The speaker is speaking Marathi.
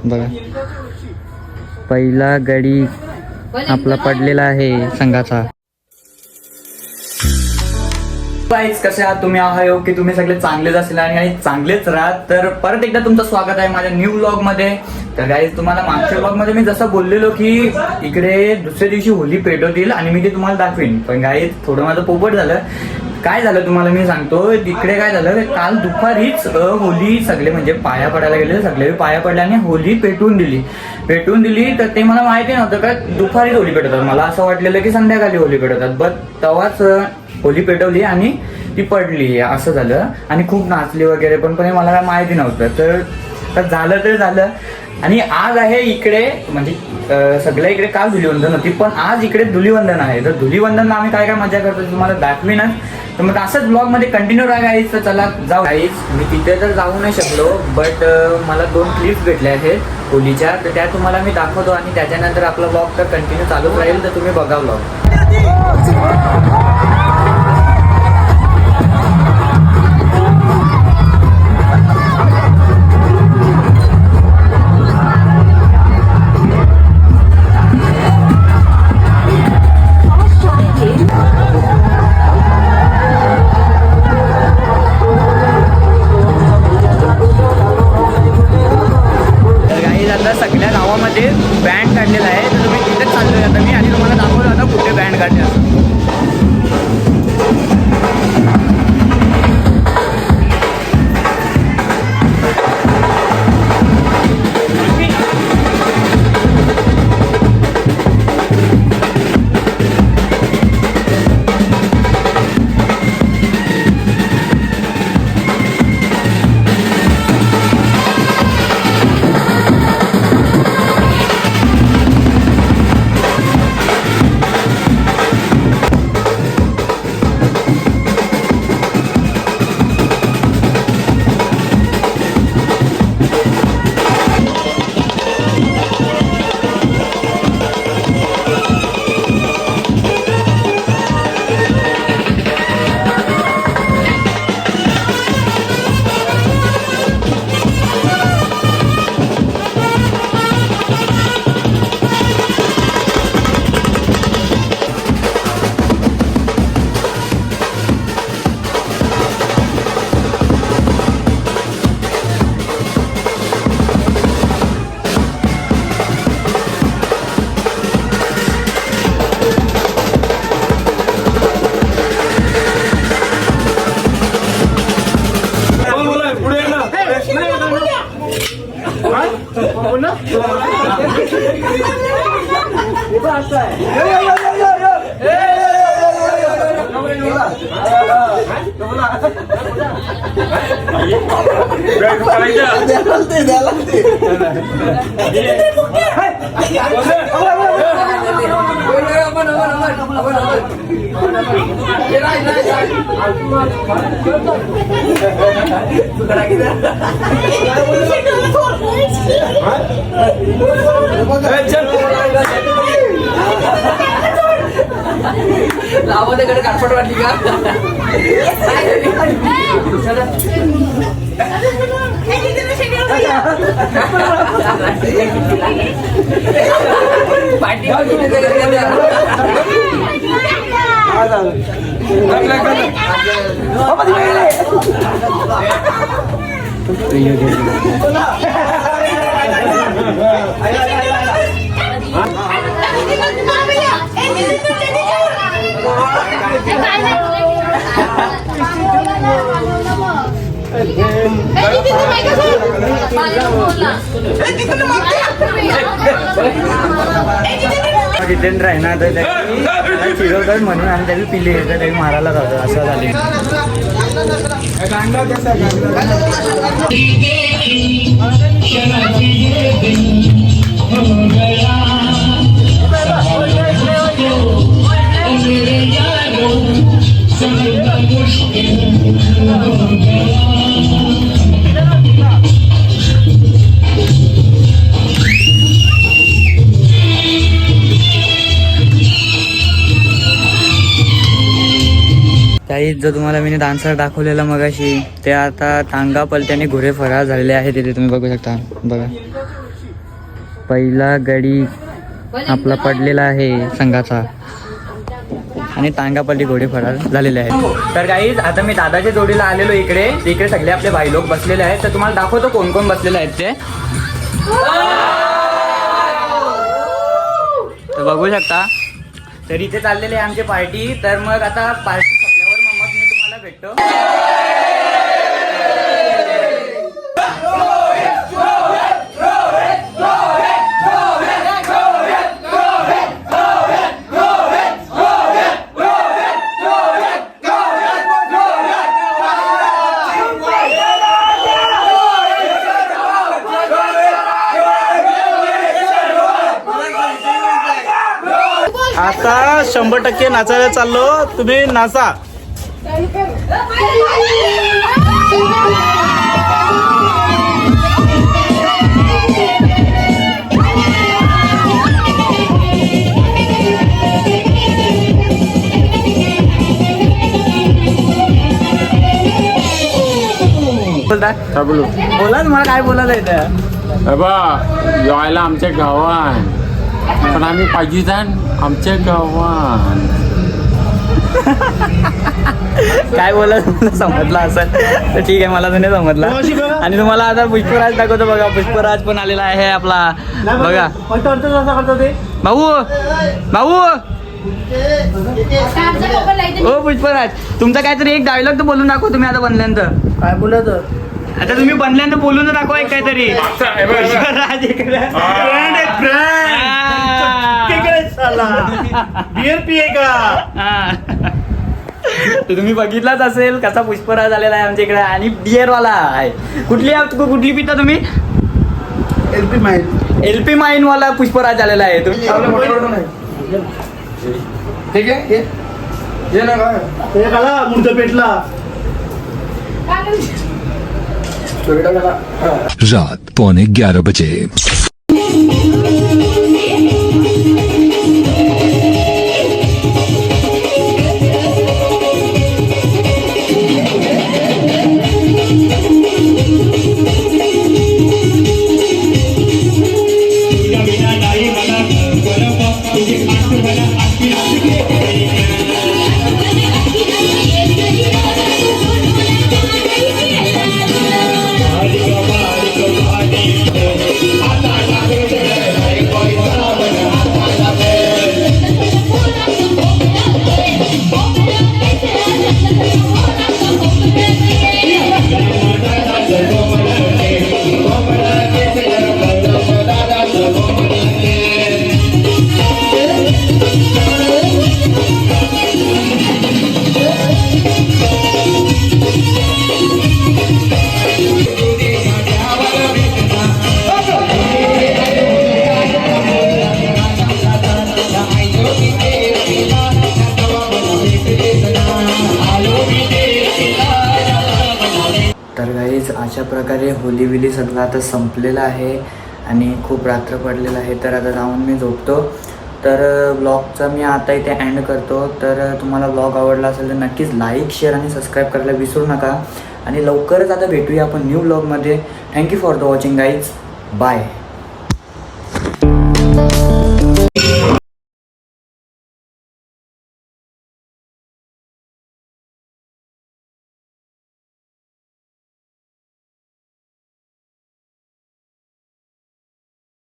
बघा पहिला गडी आपला पडलेला आहे संघाचा. गाईज कसे आहात तुम्ही? आहात की तुम्ही सगळे चांगलेच असेल आणि चांगलेच राहत. तर परत एकदा तुमचं स्वागत आहे माझ्या न्यू व्लॉग मध्ये. तर गाईज तुम्हाला मागच्या व्लॉग मध्ये मी जसं बोललेलो की इकडे दुसऱ्या दिवशी होली पेटवतील आणि मी ते तुम्हाला दाखवीन. पण गाईज थोडं माझं पोपट झालं. काय झालं तुम्हाला मी सांगतो. तिकडे काय झालं, काल दुपारीच होली सगळे म्हणजे पाया पडायला गेले, सगळे पाया पडले आणि होली पेटवून दिली. तर ते मला माहिती नव्हतं का दुपारीच होली पेटवतात. मला असं वाटलेलं की संध्याकाळी होली पेटवतात. बट तेव्हाच होली पेटवली आणि ती पडली असं झालं. आणि खूप नाचली वगैरे पण हे मला काय माहिती नव्हतं. तर झालं. आणि आज आहे इकडे म्हणजे सगळ्या इकडे काल धुलीवंदन होती पण आज इकडे धुलीवंदन आहे. तर धुलीवंदन आम्ही काय मजा करतो तुम्हाला दाखवीनच. तर मग असंच ब्लॉग मध्ये कंटिन्यू राहा गाईज. तर चला जाऊ गाईज. मी तिथे तर जाऊ नाही शकलो बट मला 2 क्लिप्स भेटल्या आहेत होलीच्या. तर त्या तुम्हाला मी दाखवतो आणि त्याच्यानंतर आपला ब्लॉग तर कंटिन्यू चालूच राहील. तर तुम्ही बघा ब्लॉग. सगळ्या गावामध्ये बँड काढलेला आहे. तर तुम्ही तिथेच चाललोय आता मी आणि तुम्हाला दाखवलं आता कुठे बँड काढले. लावण्याकडे काटपट वाटली का? जितेंद्र आहे ना तर त्याला चिरवतात म्हणून आम्ही त्याला पिले तर त्याला मारायला जातो असं झाले. काही जो तुम्हाला मी डान्सर दाखवलेला मगाशी ते आता टांगा पलट्याने घोडे फरार झालेले आहेत. तिथे तुम्ही बघू शकता. बघा पहिला गडी आपला पडलेला आहे संघाचा आणि टांगापल्ली घोडे फरार झालेले आहेत. तर गाईज आता मी दादाच्या जोडीला आलेलो इकडे सगळे आपले भाई लोक बसलेले आहेत. तर तुम्हाला दाखवतो कोण कोण बसलेले आहेत ते. तर बघू शकता. तर इथे चाललेली आहे आमची पार्टी. तर मग आता पार्टी संपल्यावर मग मी तुम्हाला भेटतो. आता 100% नाचायला चाललो. तुम्ही नाचा. बोलता बोला तुम्हाला काय बोलायला येतं. यायला आमच्या गावात पण आम्ही पाहिजे आमच्या गावात काय बोला तुम्हाला समजलं असेल तर ठीक आहे. मला तर नाही समजलं. आणि तुम्हाला आता पुष्पराज दाखवतो. बघा पुष्पराज पण आलेला आहे आपला. बघा भाऊ भाऊ ओ पुष्पराज तुमचा काहीतरी एक डायलॉग तर बोलून दाखव तुम्ही आता बनल्यानंतर. काय बोलायचं आता तुम्ही बनल्यानंतर बोलून तर दाखवा एक काहीतरी. पुष्पराज इकडे बियर पिये का. तर तुम्ही बघितलाच असेल कसा पुष्पराज आलेला आहे आमच्या इकडे. आणि बियर वाला आहे. कुठली पिता तुम्ही. एलपी माइन वाला पुष्पराज आलेला आहे. तुम्ही ठीक आहे ये ना का मुर्द पेटला. रात 11:15 बजे. तर गाईज अशा प्रकारे होली सगळं आता संपलेलं आहे आणि खूप रात्र पडलेलं आहे. तर आता जाऊन मी झोपतो. तर ब्लॉगचा मी आता इथे एंड करतो. तर तुम्हाला ब्लॉग आवडला असेल तर नक्कीच लाईक शेअर आणि सबस्क्राईब करायला विसरू नका. आणि लवकरच आता भेटूया आपण न्यू ब्लॉगमध्ये. Thank you for the watching guys. Bye.